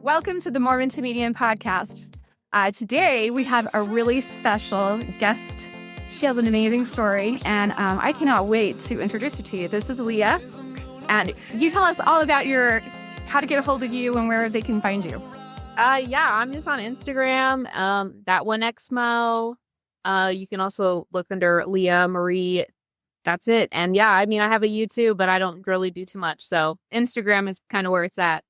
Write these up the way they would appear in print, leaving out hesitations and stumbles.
Welcome to the Mormon to Medium podcast. Today, we have a really special guest. She has an amazing story, and I cannot wait to introduce her to you. This is Leah, and you tell us all about how to get a hold of you and where they can find you. I'm just on Instagram, that One Exmo. You can also look under Leah Marie. That's it. And yeah, I mean, I have a YouTube, but I don't really do too much. So Instagram is kind of where it's at.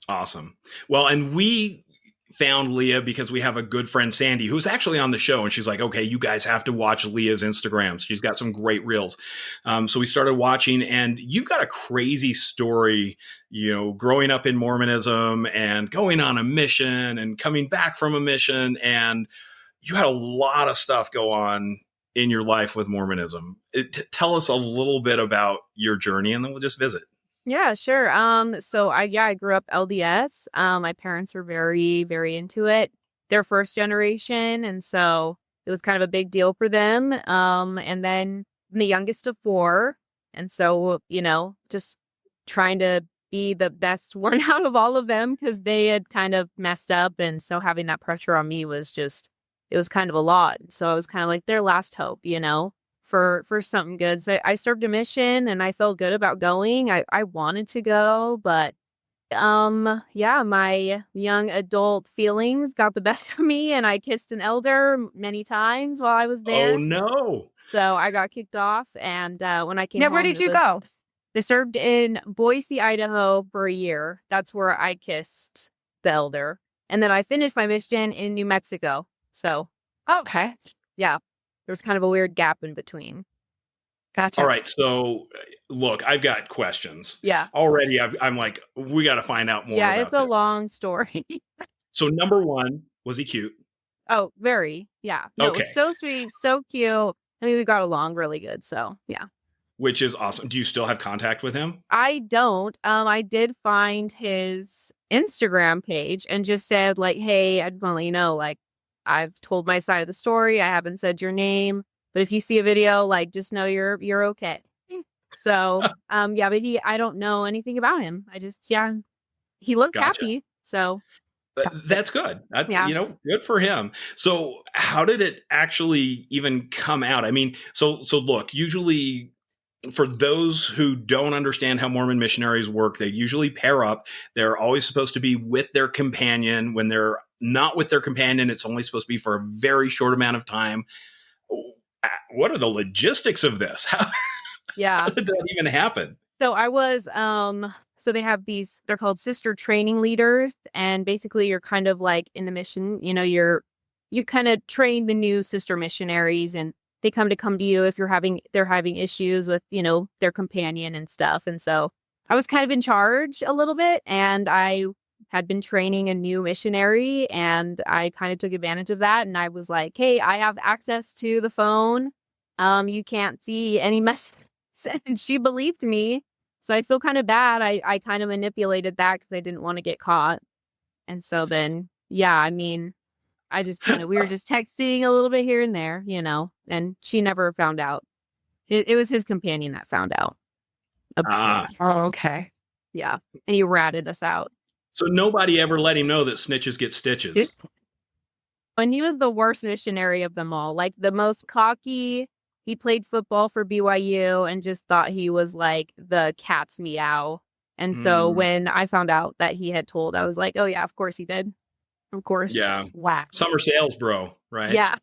Awesome. Well, and we found Leah because we have a good friend, Sandy, who's actually on the show. And she's like, okay, you guys have to watch Leah's Instagrams. She's got some great reels. So we started watching, and you've got a crazy story, growing up in Mormonism and going on a mission and coming back from a mission. And you had a lot of stuff go on in your life with Mormonism. Tell us a little bit about your journey, and then we'll just visit. Yeah, sure. So I grew up LDS. My parents were very, very into it. They're first generation, and so it was kind of a big deal for them. And then I'm the youngest of four, and so just trying to be the best one out of all of them because they had kind of messed up, and so having that pressure on me was it was kind of a lot. So I was kind of like their last hope, for something good. So I served a mission and I felt good about going. I wanted to go, but my young adult feelings got the best of me, and I kissed an elder many times while I was there. Oh no. So I got kicked off, and when I came home, where did you go? They served in Boise, Idaho for a year. That's where I kissed the elder. And then I finished my mission in New Mexico. So okay. Yeah. There was kind of a weird gap in between. Gotcha. All right. So, look, I've got questions. Yeah. Already, I'm like, we got to find out more. Yeah, it's a long story. So, number one, was he cute? Oh, very. Yeah. No, okay. It was so sweet, so cute. I mean, we got along really good. So, yeah. Which is awesome. Do you still have contact with him? I don't. I did find his Instagram page and just said, like, hey, I'd want to let you know, like, I've told my side of the story. I haven't said your name, but if you see a video, like, just know you're okay. So, but I don't know anything about him. He looked happy. So that's good. Good for him. So how did it actually even come out? I mean, so look, usually for those who don't understand how Mormon missionaries work, they usually pair up. They're always supposed to be with their companion. When they're not with their companion, it's only supposed to be for a very short amount of time. What are the logistics of this? How did that even happen? So I was, so they have they're called sister training leaders. And basically you're kind of like in the mission, you kind of train the new sister missionaries, and they come to you if they're having issues with, their companion and stuff. And so I was kind of in charge a little bit, and I had been training a new missionary, and I kind of took advantage of that. And I was like, hey, I have access to the phone. You can't see any messages. And she believed me. So I feel kind of bad. I kind of manipulated that because I didn't want to get caught. And so then, I just we were just texting a little bit here and there, and she never found out. It was his companion that found out. Oh, okay. Yeah. And he ratted us out. So nobody ever let him know that snitches get stitches. And he was the worst missionary of them all, like the most cocky. He played football for BYU and just thought he was like the cat's meow. And so when I found out that he had told, I was like, oh yeah, of course he did. Of course. Yeah. Wow. Summer sales, bro. Right. Yeah.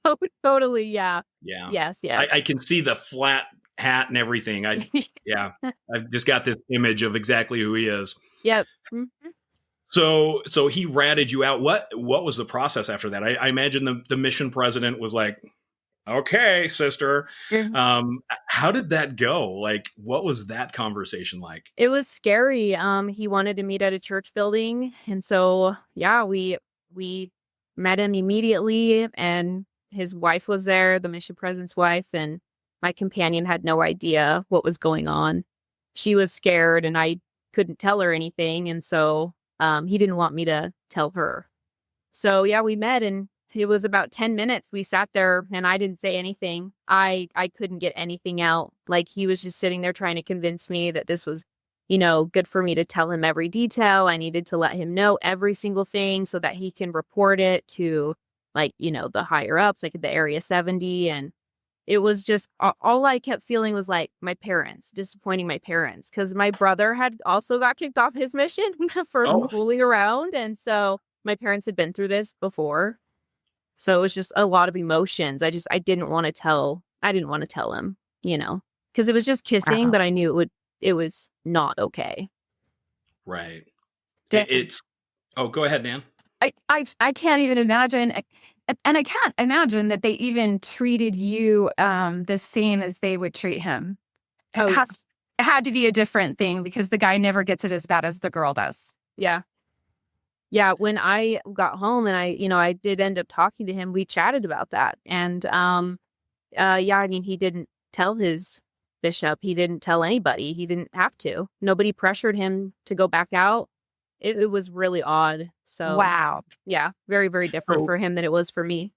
Totally. Yeah. Yeah. Yes. I can see the flat hat and everything. I've just got this image of exactly who he is. Yep. Mm-hmm. So he ratted you out. What was the process after that? I imagine the mission president was like, okay, sister. Mm-hmm. How did that go? Like, what was that conversation like? It was scary. He wanted to meet at a church building. And so, we met him immediately, and his wife was there, the mission president's wife, and my companion had no idea what was going on. She was scared, and I couldn't tell her anything. And so he didn't want me to tell her. So, we met, and it was about 10 minutes. We sat there, and I didn't say anything. I couldn't get anything out. Like, he was just sitting there trying to convince me that this was good for me to tell him every detail. I needed to let him know every single thing so that he can report it to the higher ups, like the Area 70. And it was just all I kept feeling was like my parents, disappointing my parents, because my brother had also got kicked off his mission for Oh, fooling around. And so my parents had been through this before. So it was just a lot of emotions. I didn't want to tell him, because it was just kissing, Wow. but I knew it was not okay. right. Da- It's, oh, go ahead, Nan. I can't even imagine, and I can't imagine that they even treated you the same as they would treat him. Oh, It had to be a different thing because the guy never gets it as bad as the girl does. yeah. Yeah, when I got home and I did end up talking to him, we chatted about that. And yeah, I mean, he didn't tell his bishop, he didn't tell anybody, he didn't have to. Nobody pressured him to go back out. It was really odd. So Wow. yeah, very, very different So, for him than it was for me.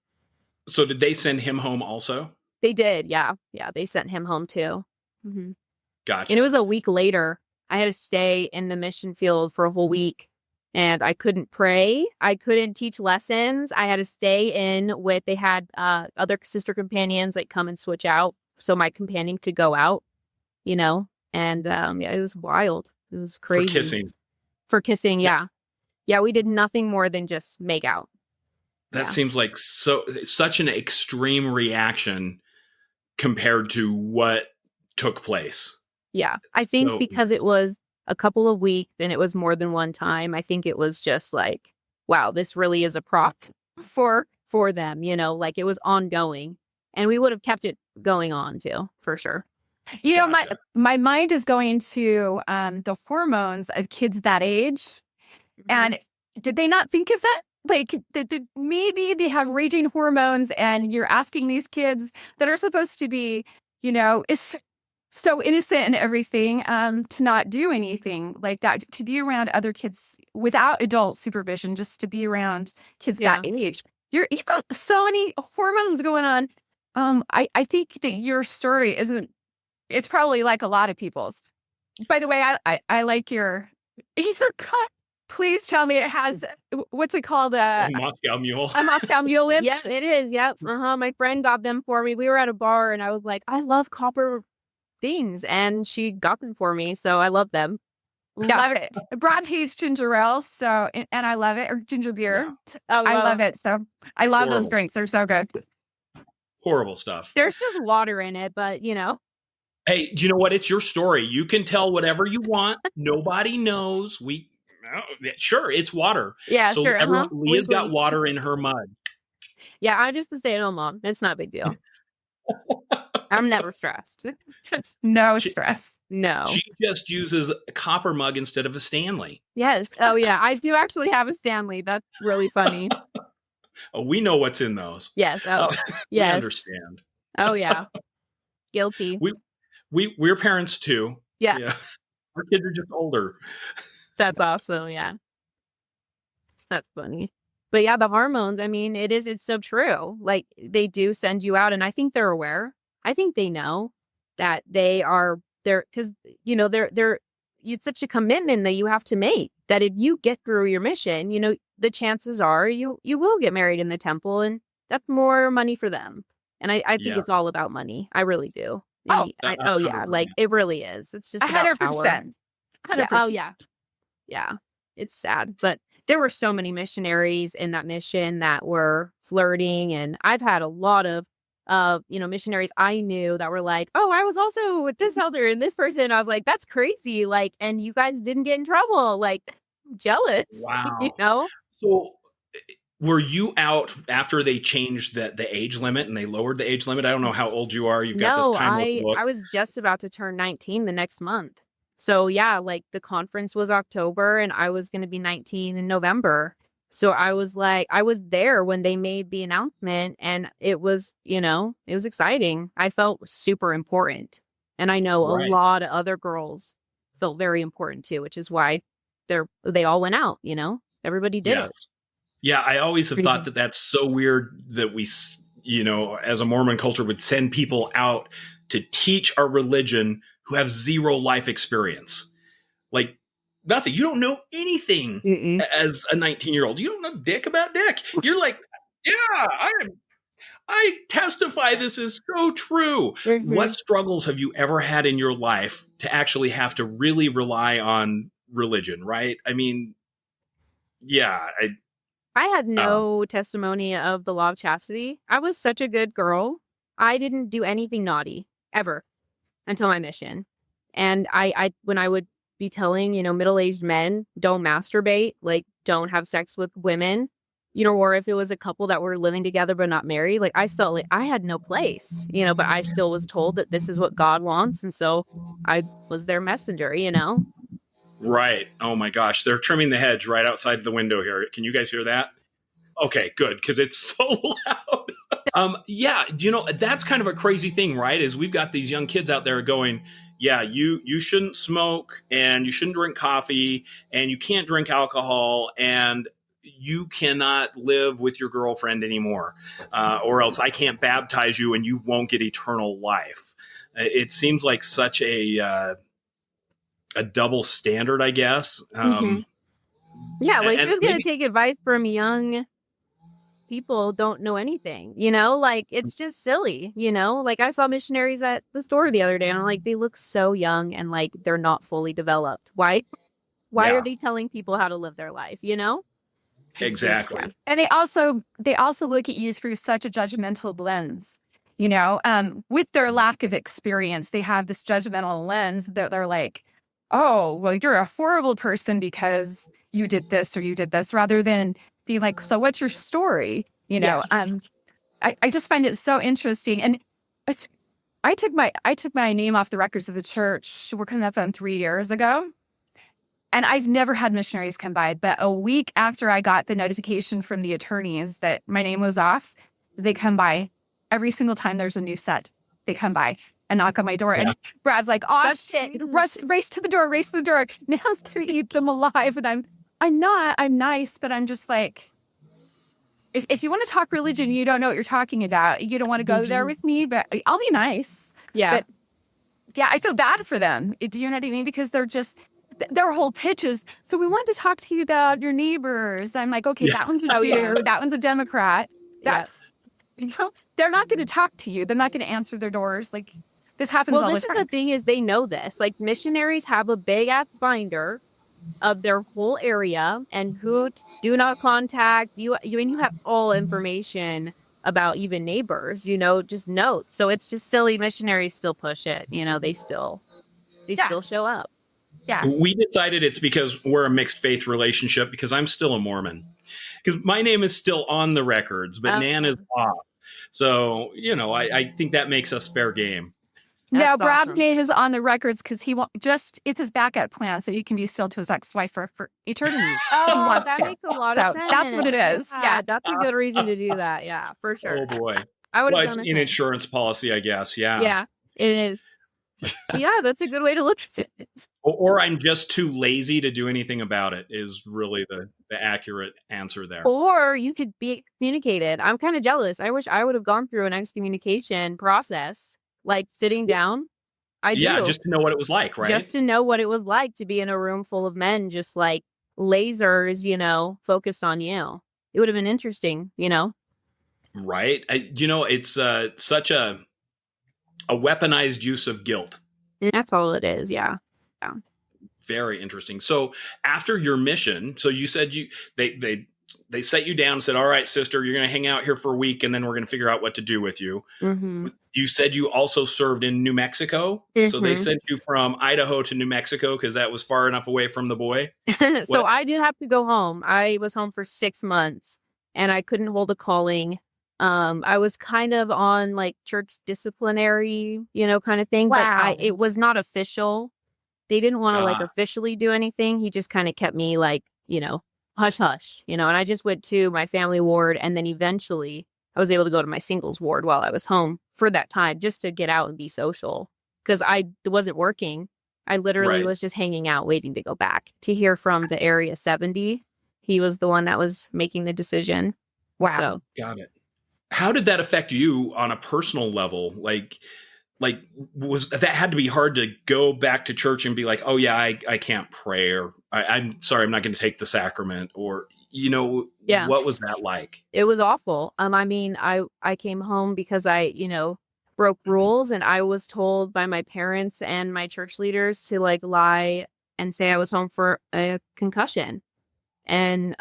so did they send him home also? They did, yeah. Yeah, they sent him home too. And Gotcha. it was a week later. I had to stay in the mission field for a whole week. And I couldn't pray. I couldn't teach lessons. I had to stay in they had other sister companions come and switch out so my companion could go out, and yeah, it was wild. It was crazy. For kissing. For kissing, yeah. Yeah, we did nothing more than just make out. That Yeah. seems like such an extreme reaction compared to what took place. Yeah. I think So- because it was a couple of weeks and it was more than one time, I think it was just like, wow, this really is a prop for them, it was ongoing. And we would have kept it going on too, for sure. Gotcha. My mind is going to the hormones of kids that age. And did they not think of that? Like, maybe they have raging hormones and you're asking these kids that are supposed to be, is so innocent and everything, to not do anything like that, to be around other kids without adult supervision, just to be around kids that age. You've got so many hormones going on. I think that your story it's probably like a lot of people's. By the way, I like your cut. Please tell me it has, what's it called? A Moscow Mule. A Moscow Mule lip? Yeah, it is. Yep. My friend got them for me. We were at a bar and I was like, I love copper things. And she got them for me. So I love them. Yeah. Love it. Broad peach ginger ale. So, and I love it. Or ginger beer. Yeah. Oh, I love it. So I love those Horrible. drinks. They're so good. Horrible stuff. There's just water in it, but Hey, do you know what? It's your story. You can tell whatever you want. Nobody knows. Sure, it's water. yeah, So sure. everyone, Leah's got Weekly. water in her mud. Yeah, I'm just a stay-at-home mom. It's not a big deal. I'm never stressed. No She- stress. No. She just uses a copper mug instead of a Stanley. Yes. Oh, yeah. I do actually have a Stanley. That's really funny. Oh, we know what's in those. Yes. Oh, We yes. understand. Oh, yeah. Guilty. We're parents too. Yeah. Our kids are just older. That's awesome. Yeah. That's funny. But yeah, the hormones, I mean, it's so true. Like they do send you out and I think they're aware. I think they know that they're because, it's such a commitment that you have to make that if you get through your mission, the chances are you will get married in the temple and that's more money for them. And I think Yeah. it's all about money. I really do. Oh, Oh yeah. 100%. Like it really is. It's just about power. 100%. 100%. Yeah. Oh yeah. Yeah. It's sad. But there were so many missionaries in that mission that were flirting. And I've had a lot of missionaries I knew that were like, oh, I was also with this elder and this person. I was like, that's crazy. Like, and you guys didn't get in trouble. Like, jealous. Wow. So were you out after they changed the age limit and they lowered the age limit? I don't know how old you are. You've got No, this timeless look. I was just about to turn 19 the next month. So yeah, like the conference was October and I was going to be 19 in November. So I was there when they made the announcement and it was exciting. I felt super important. And I know Right. a lot of other girls felt very important too, which is why they all went out, everybody did it. Yeah, I always have Crazy. thought that that's so weird that we, as a Mormon culture would send people out to teach our religion who have zero life experience. Like nothing. You don't know anything Mm-mm. as a 19-year-old. You don't know dick about dick. You're like, yeah, I testify this is so true. Mm-hmm. What struggles have you ever had in your life to actually have to really rely on religion, right? I mean, yeah. I had no testimony of the law of chastity. I was such a good girl. I didn't do anything naughty ever until my mission. And I when I would be telling, middle-aged men, don't masturbate, like don't have sex with women, or if it was a couple that were living together but not married, like I felt like I had no place, but I still was told that this is what God wants. And so I was their messenger, Right. Oh my gosh. They're trimming the hedge right outside the window here. Can you guys hear that? Okay, good. Because it's so loud. Yeah, that's kind of a crazy thing, right? Is we've got these young kids out there going, yeah, you shouldn't smoke and you shouldn't drink coffee and you can't drink alcohol and you cannot live with your girlfriend anymore, or else I can't baptize you and you won't get eternal life. It seems like such a double standard, I guess. Yeah, like and who's going maybe, to take advice from young people don't know anything, like it's just silly, like I saw missionaries at the store the other day and I'm like, they look so young and like they're not fully developed. Why yeah, are they telling people how to live their life, It's just, exactly. yeah. And they also look at you through such a judgmental lens. With their lack of experience, they have this judgmental lens that they're like, oh, well, you're a horrible person because you did this or you did this, rather than be like, so what's your story? Yeah. I just find it so interesting. And it's, I took my name off the records of the church. We're coming up on 3 years ago. And I've never had missionaries come by, but a week after I got the notification from the attorneys that my name was off, they come by every single time there's a new set. They come by and knock on my door. Yeah. And Brad's like, oh, That's shit, sweet. race to the door. Now it's to eat them alive. And I'm nice, but I'm just like, if you want to talk religion, you don't know what you're talking about. You don't want to go there with me, but I'll be nice. Yeah. But yeah, I feel bad for them. Do you know what I mean? Because they're just, their whole pitch is, so we want to talk to you about your neighbors. I'm like, okay, Yeah. that one's a Oh, Jew, yeah. that one's a Democrat. Yes. They're not going to talk to you. They're not going to answer their doors. Like, this happens Well, all the this is time. the thing is they know this. Like missionaries have a big ass binder of their whole area and who do not contact you. You have all information about even neighbors, just notes. So it's just silly. Missionaries still push it. They still show up. Yeah. We decided it's because we're a mixed faith relationship because I'm still a Mormon. Because my name is still on the records, but Nan is off. So, I think that makes us fair game. Now, That's Brad awesome. made his on the records because he it's his backup plan so he can be still to his ex-wife for eternity. Oh, wants that to. makes a lot of So sense. that's what it is. Yeah. That's a good reason to do that. Yeah, for sure. Oh boy. I would have Well, it's done the an same. insurance policy, I guess. Yeah. Yeah, it is. Yeah, that's a good way to look at it. Or I'm just too lazy to do anything about it is really the accurate answer there. Or you could be excommunicated. I'm kind of jealous. I wish I would have gone through an excommunication process, like sitting down. I Yeah, do. just to know what it was like, right? Just to know what it was like to be in a room full of men, just like lasers, focused on you. It would have been interesting, Right. It's such a weaponized use of guilt. That's all it is. Yeah. Very interesting. So after your mission, so you said they set you down and said, all right, sister, you're going to hang out here for a week and then we're going to figure out what to do with you. Mm-hmm. You said you also served in New Mexico. Mm-hmm. So they sent you from Idaho to New Mexico because that was far enough away from the boy. So I did have to go home. I was home for 6 months and I couldn't hold a calling. I was kind of on like church disciplinary, kind of thing, Wow. but it was not official. They didn't want to like officially do anything. He just kind of kept me like, hush, hush, and I just went to my family ward. And then eventually I was able to go to my singles ward while I was home for that time, just to get out and be social because I wasn't working. I literally was just hanging out, waiting to go back to hear from the Area 70. He was the one that was making the decision. Wow. So. Got it. How did that affect you on a personal level? Like, like, was that had to be hard to go back to church and be like, oh yeah, I can't pray, or I'm sorry, I'm not going to take the sacrament, or, Yeah. what was that like? It was awful. I mean, I came home because I, broke rules, and I was told by my parents and my church leaders to like lie and say I was home for a concussion. And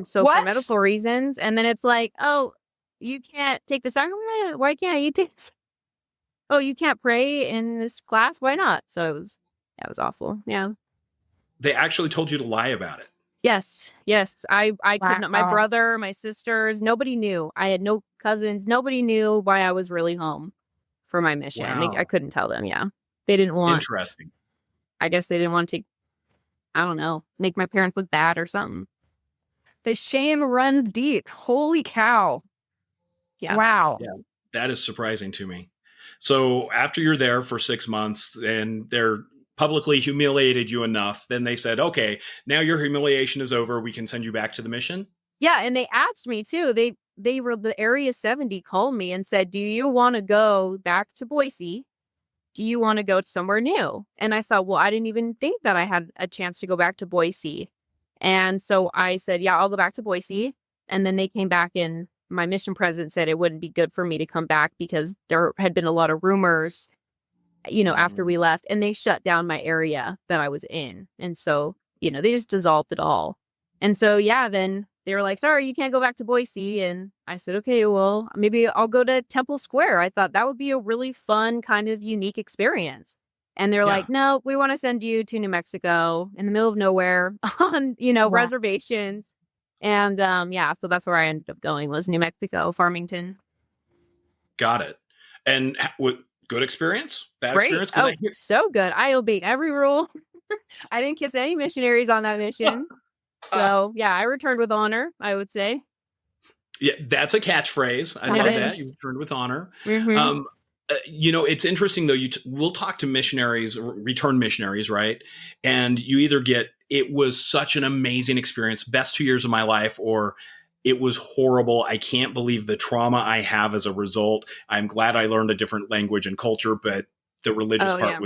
so for What? medical reasons, and then it's like, oh, you can't take the sacrament. Why can't you take this? Oh, you can't pray in this class. Why not? So it was awful. Yeah. They actually told you to lie about it. Yes. I could not. My Wow. brother, my sisters, nobody knew. I had no cousins. Nobody knew why I was really home for my mission. I Wow. couldn't tell them. Yeah, they didn't want. Interesting. I guess they didn't want to. I don't know. Make my parents look bad or something. The shame runs deep. Holy cow. Yeah. Wow. Yeah. That is surprising to me. So after you're there for 6 months and they're publicly humiliated you enough, then they said, okay, now your humiliation is over. We can send you back to the mission. Yeah, and they asked me too. They were the Area 70 called me and said, "Do you want to go back to Boise? Do you want to go somewhere new?" And I thought, well, I didn't even think that I had a chance to go back to Boise. And so I said, yeah, I'll go back to Boise. And then they came back, and my mission president said it wouldn't be good for me to come back because there had been a lot of rumors, after we left, and they shut down my area that I was in. And so, they just dissolved it all. And so, yeah, then they were like, sorry, you can't go back to Boise. And I said, okay, well, maybe I'll go to Temple Square. I thought that would be a really fun, kind of unique experience. And they're like, no, we want to send you to New Mexico in the middle of nowhere on, Wow. reservations. And so that's where I ended up going, was New Mexico, Farmington. Got it. And what good experience? Bad Great. experience? 'Cause Oh, so good. I obeyed every rule. I didn't kiss any missionaries on that mission. So yeah, I returned with honor, I would say. Yeah, that's a catchphrase. I It love is. that. You returned with honor. Mhm. It's interesting though. We'll talk to missionaries, return missionaries, right? And you either get, it was such an amazing experience, best 2 years of my life, or it was horrible. I can't believe the trauma I have as a result. I'm glad I learned a different language and culture, but the religious part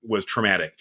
was traumatic.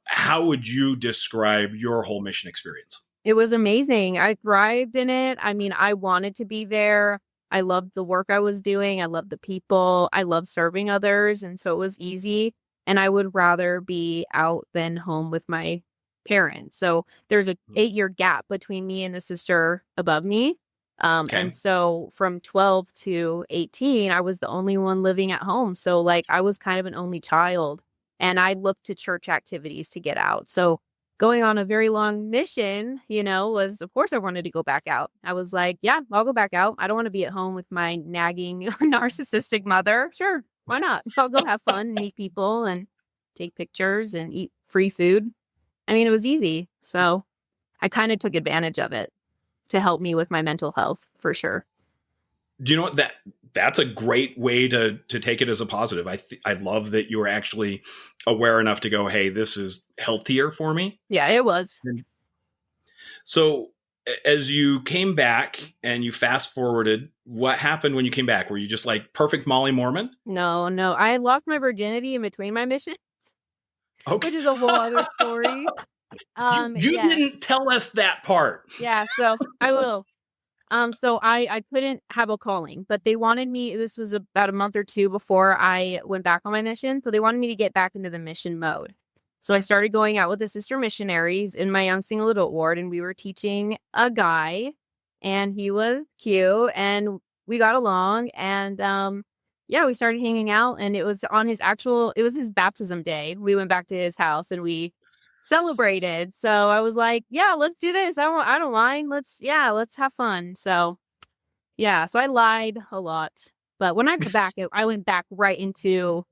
How would you describe your whole mission experience? It was amazing. I thrived in it. I mean, I wanted to be there. I loved the work I was doing. I loved the people. I loved serving others. And so it was easy. And I would rather be out than home with my parents. So there's a 8-year gap between me and the sister above me. Okay. And so from 12 to 18, I was the only one living at home. So like I was kind of an only child, and I looked to church activities to get out. So going on a very long mission, was, of course, I wanted to go back out. I was like, yeah, I'll go back out. I don't want to be at home with my nagging, narcissistic mother. Sure. Why not? I'll go have fun and meet people and take pictures and eat free food. I mean, it was easy. So I kind of took advantage of it to help me with my mental health, for sure. Do you know what, that's a great way to take it as a positive. I love that you were actually aware enough to go, hey, this is healthier for me. Yeah, it was. So as you came back and you fast forwarded, what happened when you came back? Were you just like perfect Molly Mormon? No. I lost my virginity in between my missions, Okay. which is a whole other story. You yes. didn't tell us that part. Yeah, so I will. So I couldn't have a calling, but they wanted me, this was about a month or two before I went back on my mission. So they wanted me to get back into the mission mode. So I started going out with the sister missionaries in my young single adult ward, and we were teaching a guy, and he was cute, and we got along, and we started hanging out, and it was on it was his baptism day. We went back to his house and we celebrated. So I was like, yeah, let's do this. I don't mind. Let's have fun. So yeah, so I lied a lot, but when I got back, I went back right into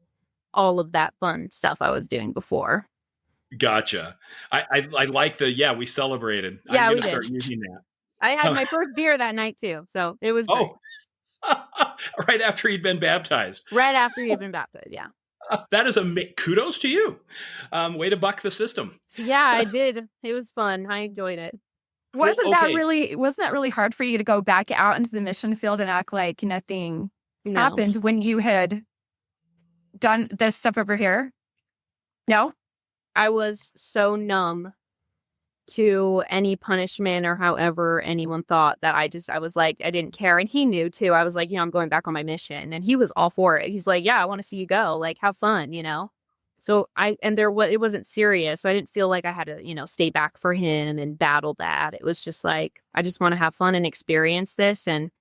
all of that fun stuff I was doing before. Gotcha. I like we celebrated. Yeah, I'm we gonna start did. using that. I had my first beer that night too, so it was great. Right after he'd been baptized. Right after he'd been baptized, yeah. That is kudos to you. Way to buck the system. So yeah, I did. It was fun. I enjoyed it. Wasn't that really hard for you to go back out into the mission field and act like nothing No. happened when you had done this stuff over here? No? I was so numb to any punishment or however anyone thought that I was like, I didn't care. And he knew too. I was like, I'm going back on my mission. And he was all for it. He's like, yeah, I want to see you go. Like, have fun. So it wasn't serious. So I didn't feel like I had to, stay back for him and battle that. It was just like, I just want to have fun and experience this. And,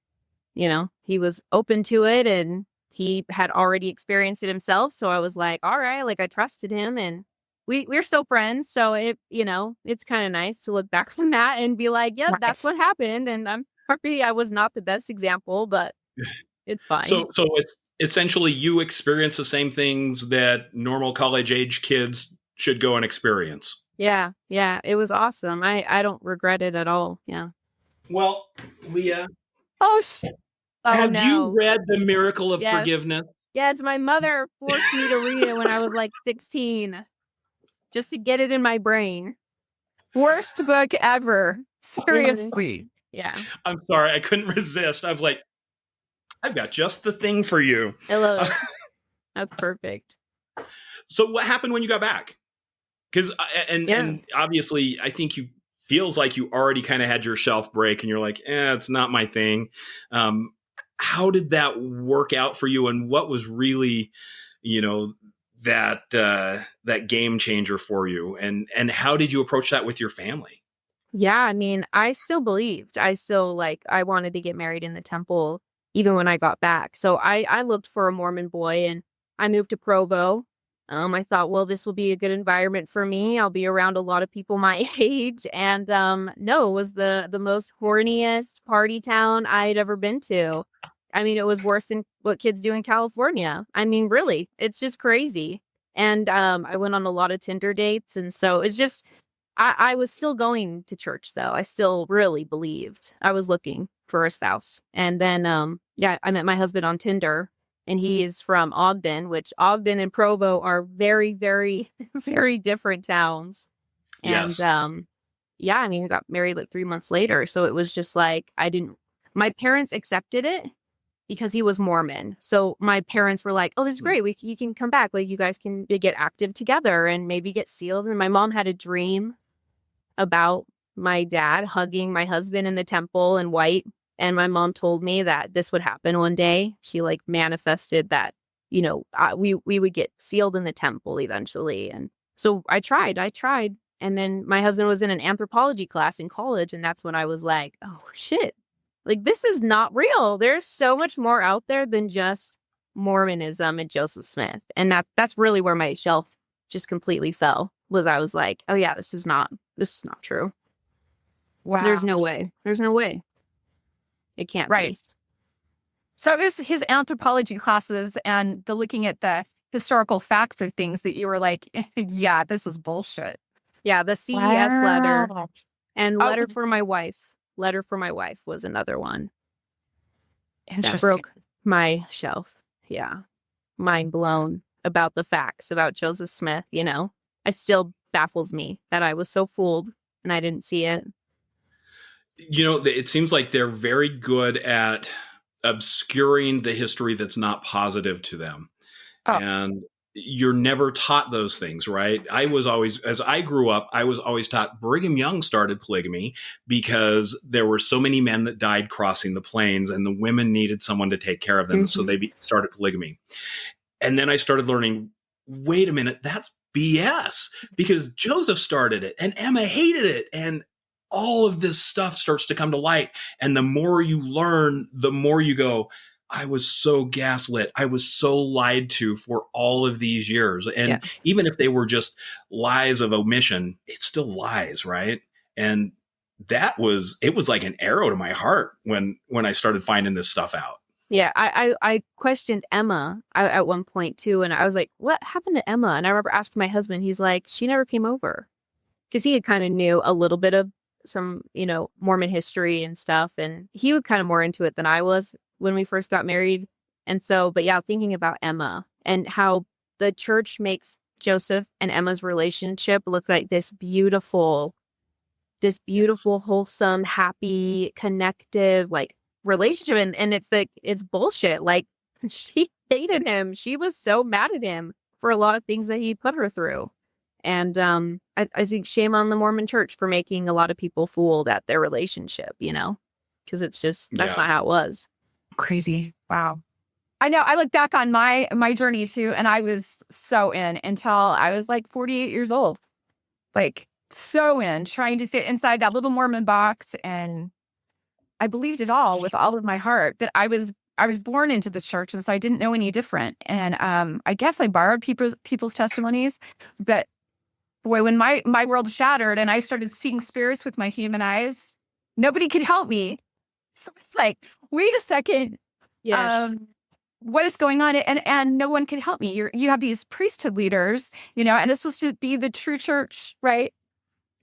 he was open to it and he had already experienced it himself. So I was like, all right, like I trusted him and we're still friends. So it's kind of nice to look back on that and be like, yep, that's what Nice. happened. And I'm happy I was not the best example, but it's fine. So it's essentially you experience the same things that normal college age kids should go and experience. Yeah. It was awesome. I don't regret it at all. Yeah. Well, Leah, Oh, have no. you read The Miracle of Yes. Forgiveness? Yeah, it's my mother forced me to read it when I was like 16, just to get it in my brain. worst book ever. Seriously. Yeah. I'm sorry, I couldn't resist. I was like, I've got just the thing for you. I love it. That's perfect. So what happened when you got back? Because and obviously, I think you feels like you already kind of had your shelf break, and you're like, it's not my thing. How did that work out for you, and what was really, that game changer for you, and how did you approach that with your family? Yeah, I mean, I still believed. I still I wanted to get married in the temple even when I got back. So I looked for a Mormon boy and I moved to Provo. I thought, well, this will be a good environment for me. I'll be around a lot of people my age. And no, it was the most horniest party town I'd ever been to. I mean, it was worse than what kids do in California. I mean, really, it's just crazy. And I went on a lot of Tinder dates. And so it's just, I was still going to church, though. I still really believed. I was looking for a spouse. And then, I met my husband on Tinder. And he is from Ogden, which Ogden and Provo are very, very, very different towns. And Yes. I mean, we got married like 3 months later. So it was just like, my parents accepted it because he was Mormon. So my parents were like, oh, this is great. You can come back. Like, you guys can get active together and maybe get sealed. And my mom had a dream about my dad hugging my husband in the temple in white. And my mom told me that this would happen one day. She manifested that, we would get sealed in the temple eventually. And so I tried. And then my husband was in an anthropology class in college. And that's when I was like, oh, shit. Like, this is not real. There's so much more out there than just Mormonism and Joseph Smith. And that's really where my shelf just completely fell, I was like, oh yeah, this is not true. Wow. There's no way. It can't Right. be. So it was his anthropology classes and the looking at the historical facts of things that you were like, yeah, this is bullshit. Yeah, the CES letter and Oh. letter for my wife. Letter for my wife was another one that Interesting. broke my shelf. Yeah. Mind blown about the facts about Joseph Smith, It still baffles me that I was so fooled and I didn't see it. It seems like they're very good at obscuring the history that's not positive to them. Oh. And you're never taught those things, right? As I grew up, I was always taught Brigham Young started polygamy because there were so many men that died crossing the plains and the women needed someone to take care of them. Mm-hmm. So they started polygamy. And then I started learning, wait a minute, that's BS because Joseph started it and Emma hated it. And all of this stuff starts to come to light. And the more you learn, the more you go, I was so gaslit. I was so lied to for all of these years. And even if they were just lies of omission, it's still lies, right? And it was like an arrow to my heart when I started finding this stuff out. Yeah, I questioned Emma at one point too. And I was like, what happened to Emma? And I remember asking my husband, he's like, she never came over. Because he had kind of knew a little bit of some, Mormon history and stuff. And he was kind of more into it than I was when we first got married. And so, but yeah, thinking about Emma and how the church makes Joseph and Emma's relationship look like this beautiful, wholesome, happy, connective, relationship. And it's like, it's bullshit. Like, hated him. She was so mad at him for a lot of things that he put her through. And I think shame on the Mormon church for making a lot of people fooled at their relationship, because it's just, that's not how it was. Crazy. Wow. I know. I look back on my journey too, and I was so in until I was like 48 years old. Like so in, trying to fit inside that little Mormon box. And I believed it all with all of my heart that I was born into the church, and so I didn't know any different. And I guess I borrowed people's testimonies, but boy, when my world shattered and I started seeing spirits with my human eyes, nobody could help me. So it's like, wait a second. Yes. What is going on? And no one can help me. You have these priesthood leaders, and it's supposed to be the true church, right?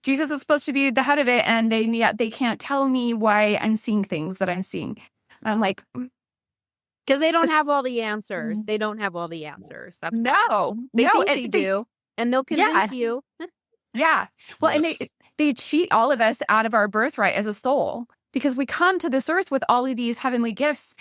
Jesus is supposed to be the head of it, and yet they can't tell me why I'm seeing things that I'm seeing. I'm like, because they don't have all the answers. They don't have all the answers. That's they think they do, and they'll convince you. Yeah. Well, and they cheat all of us out of our birthright as a soul, because we come to this earth with all of these heavenly gifts,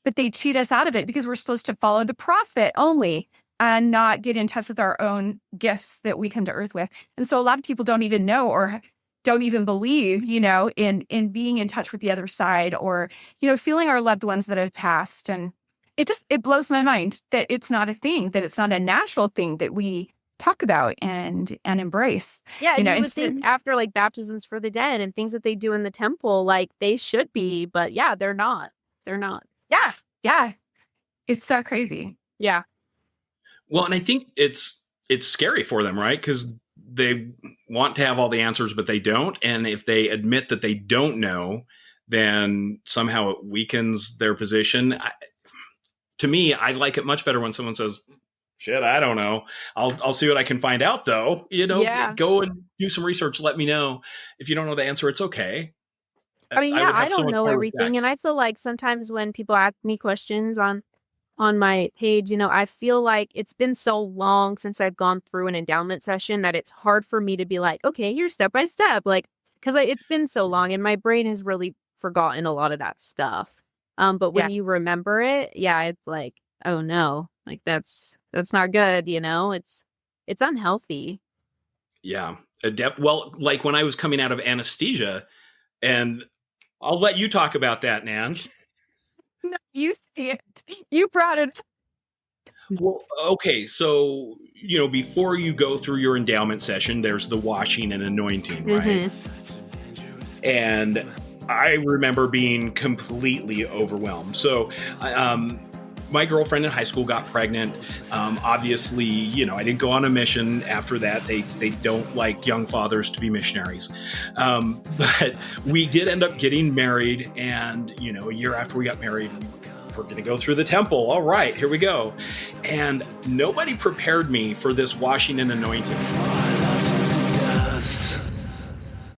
but they cheat us out of it because we're supposed to follow the prophet only and not get in touch with our own gifts that we come to earth with. And so a lot of people don't even know or don't even believe, in being in touch with the other side, or, feeling our loved ones that have passed. And it blows my mind that it's not a thing, that it's not a natural thing that we talk about and embrace. Yeah, and you would think after like baptisms for the dead and things that they do in the temple, like they should be, but yeah, they're not. They're not. Yeah. It's so crazy. Yeah. Well, and I think it's scary for them, right? Because they want to have all the answers, but they don't. And if they admit that they don't know, then somehow it weakens their position. To me, I like it much better when someone says, shit, I don't know. I'll see what I can find out, though. Go and do some research. Let me know. If you don't know the answer, it's okay. I mean, I don't know everything. And I feel like sometimes when people ask me questions on my page, I feel like it's been so long since I've gone through an endowment session that it's hard for me to be like, okay, here's step by step. Like, because it's been so long and my brain has really forgotten a lot of that stuff. But when you remember it, it's like, oh no, like that's not good. It's unhealthy. Yeah. Well, like when I was coming out of anesthesia, and I'll let you talk about that, Nan. No, you see it. You brought it. Well, okay. So, before you go through your endowment session, there's the washing and anointing, right? And I remember being completely overwhelmed. So, my girlfriend in high school got pregnant. Obviously, I didn't go on a mission after that. They don't like young fathers to be missionaries. But we did end up getting married. And, a year after we got married, we're going to go through the temple. All right, here we go. And nobody prepared me for this washing and anointing.